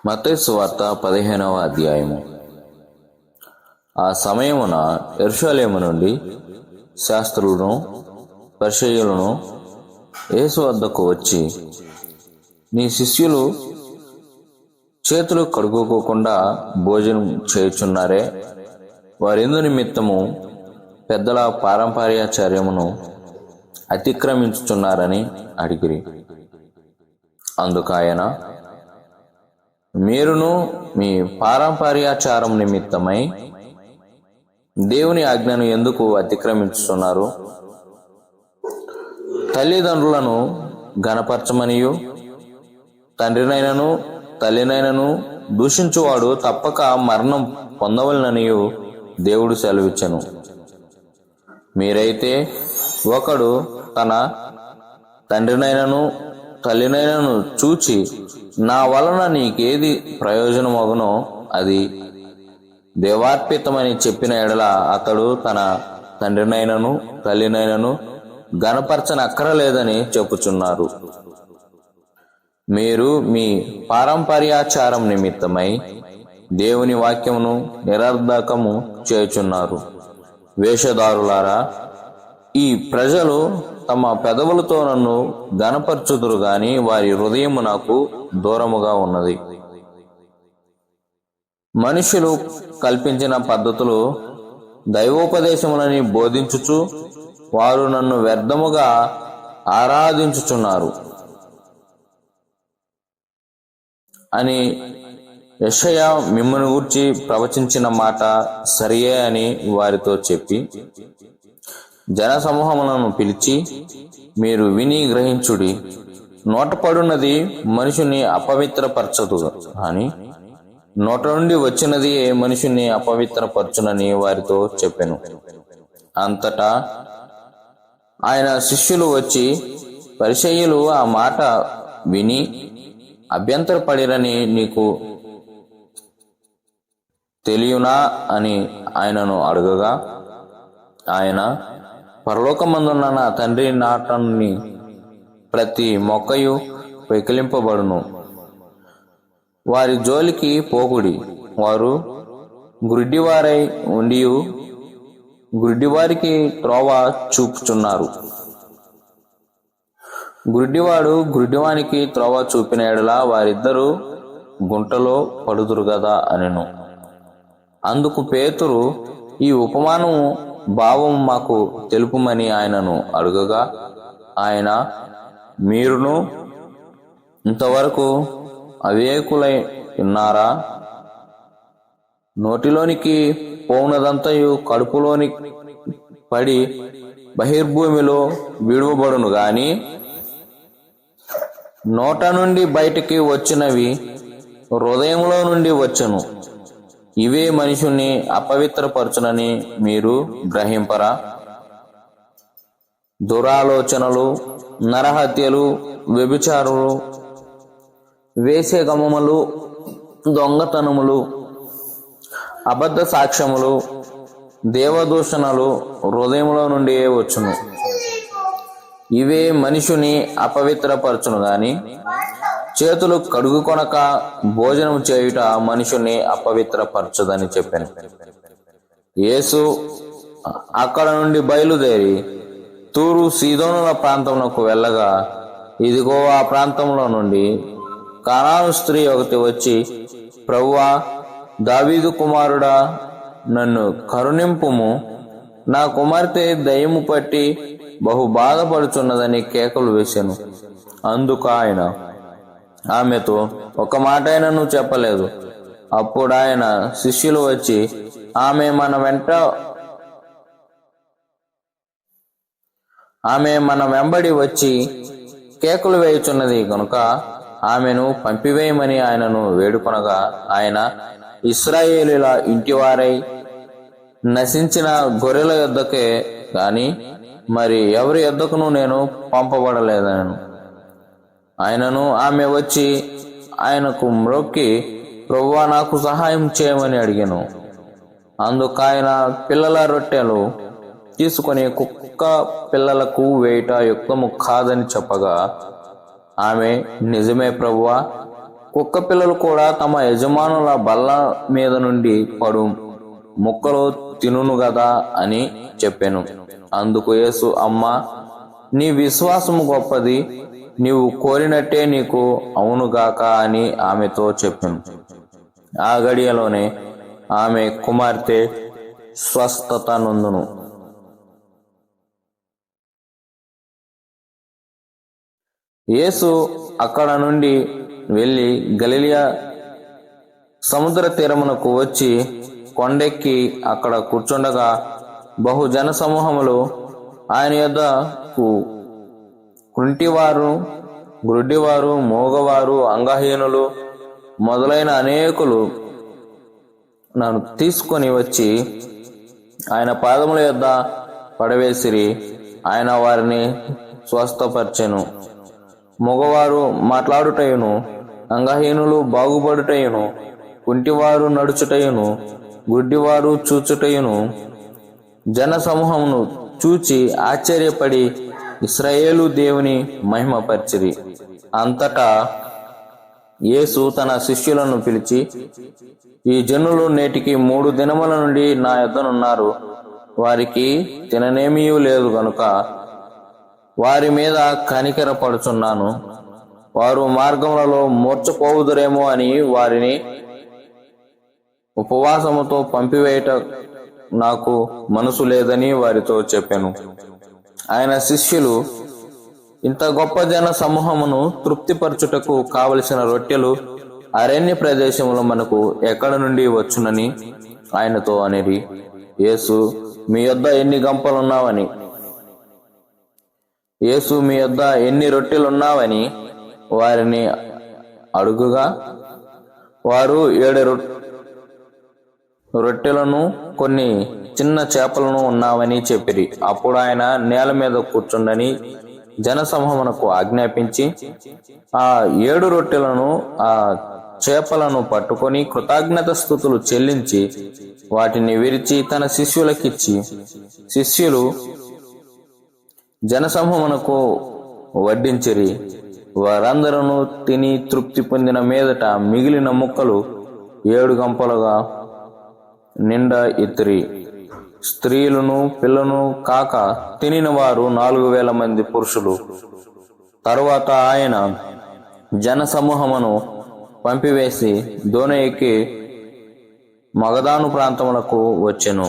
మత్తయి సువార్త 15వ అధ్యాయము. ఆ సమయమున యెరూషలేము నుండి శాస్త్రులను పరిసయ్యులను యేసు వద్దకు వచ్చి, నీ శిష్యులు చేతులు కడుక్కోకుండా భోజనం చేయుచున్నారే, వారెందు నిమిత్తము పెద్దల పారంపర్యాచార్యమును అతిక్రమించుచున్నారని అడిగిరి. అందుకు ఆయన, మీరును మీ పారంపర్యాచారం నిమిత్తమై దేవుని ఆజ్ఞను ఎందుకు అతిక్రమించుతున్నారు? తల్లిదండ్రులను ఘనపరచమనియు తండ్రినైనను తల్లినైనను దూషించువాడు తప్పక మరణం పొందవలననియు దేవుడు సెలవిచ్చెను. మీరైతే ఒకడు తన తండ్రినైనను తల్లినైనను చూచి, నా వలన నీకేది ప్రయోజనమగునో అది దేవార్పితమని చెప్పిన ఎడల అతడు తన తండ్రినైనను తల్లినైనను ఘనపరచనక్కరలేదని చెప్పుచున్నారు. మీరు మీ పారంపర్యాచారం నిమిత్తమై దేవుని వాక్యమును నిరర్ధకము చేయుచున్నారు. వేషధారులారా, ఈ ప్రజలు తమ పెదవులతో నన్ను ఘనపరచుదురు గాని వారి హృదయము నాకు దూరముగా ఉన్నది. మనుషులు కల్పించిన పద్ధతులు దైవోపదేశములని బోధించుచు వారు నన్ను వ్యర్థముగా ఆరాధించుచున్నారు అని యెషయా మిమ్మును గూర్చి ప్రవచించిన మాట సరియే అని వారితో చెప్పి, జన సమూహములను పిలిచి, మీరు విని గ్రహించుడి. నోటపడున్నది మనుషుని అపవిత్రపరచదు అని నోట నుండి వచ్చినది మనుషుని అపవిత్రపరచునని వారితో చెప్పెను. అంతటా ఆయన శిష్యులు వచ్చి, పరిసయ్యులు ఆ మాట విని అభ్యంతరపడిరని నీకు తెలియనా అని ఆయనను అడగగా, ఆయన, పరలోకమందున్న నా తండ్రి నాటని ప్రతి మొక్కయు పెకిలింపబడును. వారి జోలికి పోకుడి. వారు గుడ్డివారై ఉండి గుడ్డివారికి త్రోవ చూపుచున్నారు. గుడ్డివాడు గుడ్డివానికి త్రోవ చూపిన ఎడల వారిద్దరూ గుంటలో పడుదురు గదా అనెను. అందుకు పేతురు, ఈ ఉపమానము భావం మాకు తెలుపుమని ఆయనను అడుగగా, ఆయన, మీరును ఇంతవరకు అవివేకులై ఉన్నారా? నోటిలోనికి పోవునదంతయు కడుపులోని పడి బహిర్భూమిలో విడువబడును గాని నోట నుండి బయటికి వచ్చినవి హృదయంలో నుండి వచ్చును. ఇవే మనుషుని అపవిత్రపరచునని మీరు గ్రహింపరా? దురాలోచనలు, నరహత్యలు, వ్యభిచారులు, వేశ్యగమములు, దొంగతనములు, అబద్ధ సాక్ష్యములు, దేవదూషణలు హృదయంలో నుండి వచ్చును. ఇవే మనుషుని అపవిత్రపరచును గాని చేతులు కడుగుకొనక భోజనం చేయుట మనుషుని అపవిత్రపరచదని చెప్పాను. యేసు అక్కడ నుండి బయలుదేరి తూరు సీదోనుల ప్రాంతమునకు వెళ్ళగా, ఇదిగో ఆ ప్రాంతంలో నుండి కానాను స్త్రీ ఒకటి వచ్చి, ప్రభువా, దావీదు కుమారుడా, నన్ను కరుణింపుము, నా కుమార్తె దయ్యము పట్టి బహు బాధపడుచున్నదని కేకలు వేశాను. అందుకు ఆయన ఆమెతో ఒక మాట అయినను చెప్పలేదు. అప్పుడు ఆయన శిష్యులు వచ్చి, ఆమె మన వెంబడి వచ్చి కేకులు వేయుచున్నది కనుక ఆమెను పంపివేయమని ఆయనను వేడుకొనగా, ఆయన, ఇశ్రాయేలీల ఇంటివారై నశించిన గొర్రెల యొద్దకే గాని మరి ఎవరి యొద్దకును నేను పంపబడలేదనను. ఆయనను ఆమె వచ్చి ఆయనకు మ్రొక్కి, ప్రభువా, నాకు సహాయం చేయమని అడిగాను. అందుకు ఆయన, పిల్లల రొట్టెలు తీసుకొని కుక్క పిల్లలకు వేయుట యుక్తము కాదని చెప్పగా, ఆమె, నిజమే ప్రభువా, కుక్క పిల్లలు కూడా తమ యజమానుల బల్ల మీద నుండి పడు ముక్కలు తినును గదా అని చెప్పాను. అందుకు యేసు, అమ్మా, నీ విశ్వాసము గొప్పది, నీవు కోరినట్టే నీకు అవునుగాక అని ఆమెతో చెప్పాను. ఆ గడియలోనే ఆమె కుమార్తె స్వస్థత నొందును. యేసు అక్కడ నుండి వెళ్లి గలిలయ సముద్ర తీరమునకు వచ్చి కొండెక్కి అక్కడ కూర్చుండగా బహుజన సమూహములు ఆయన యొద్దకు కుంటివారు, గ్రుడ్డివారు, మూగవారు, అంగహీనులు మొదలైన అనేకులు నన్ను తీసుకొని వచ్చి ఆయన పాదముల యొద్ద పడవేసిరి. ఆయన వారిని స్వస్థపరచెను. మగవారు మాట్లాడుటయును, అంగహీనులు బాగుపడుటయును, కుంటివారు నడుచుటయును, గుడ్డివారు చూచుటయును జన సమూహమును చూచి ఆశ్చర్యపడి ఇశ్రాయేలు దేవుని మహిమపరిచిరి. అంతటా యేసు తన శిష్యులను పిలిచి, ఈ జనులు నేటికి 3 దినముల నుండి నా యొద్దనున్నారు. వారికి తిననేమీ లేదు గనుక వారి మీద కనికర పడుచున్నాను. వారు మార్గములలో మూర్ఛపోవుదురేమో అని వారిని ఉపవాసముతో పంపివేయట నాకు మనసు లేదని వారితో చెప్పాను. ఆయన శిష్యులు, ఇంత గొప్ప జన సమూహమును తృప్తిపరచుటకు కావలసిన రొట్టెలు అరణ్య ప్రదేశంలో మనకు ఎక్కడ నుండి వచ్చునని ఆయనతో అనిరి. యేసు, మీ యొద్ద ఎన్ని గంపలున్నావని యేసు మీ యొద్ద ఎన్ని రొట్టెలున్నావని వారిని అడుగుగా, వారు 7 రొట్టెలను కొన్ని చిన్న చేపలను ఉన్నావని చెప్పిరి. అప్పుడు ఆయన నేల మీద కూర్చుండని జనసమూహమునకు ఆజ్ఞాపించి ఆ 7 రొట్టెలను ఆ చేపలను పట్టుకొని కృతజ్ఞత స్తుతులు చెల్లించి వాటిని విరిచి తన శిష్యులకిచ్చి, శిష్యులు జనసమూహమునకు వడ్డించిరి. వారందరూ తిని తృప్తి పొందిన మీదట మిగిలిన ముక్కలు 7 గంపలుగా నిండా ఎత్తిరి. స్త్రీలను పిల్లను కాక తినిన వారు 4,000 మంది పురుషులు. తరువాత ఆయన జన సమూహమును పంపివేసి దోణి ఎక్కి మగదాను ప్రాంతములకు వచ్చెను.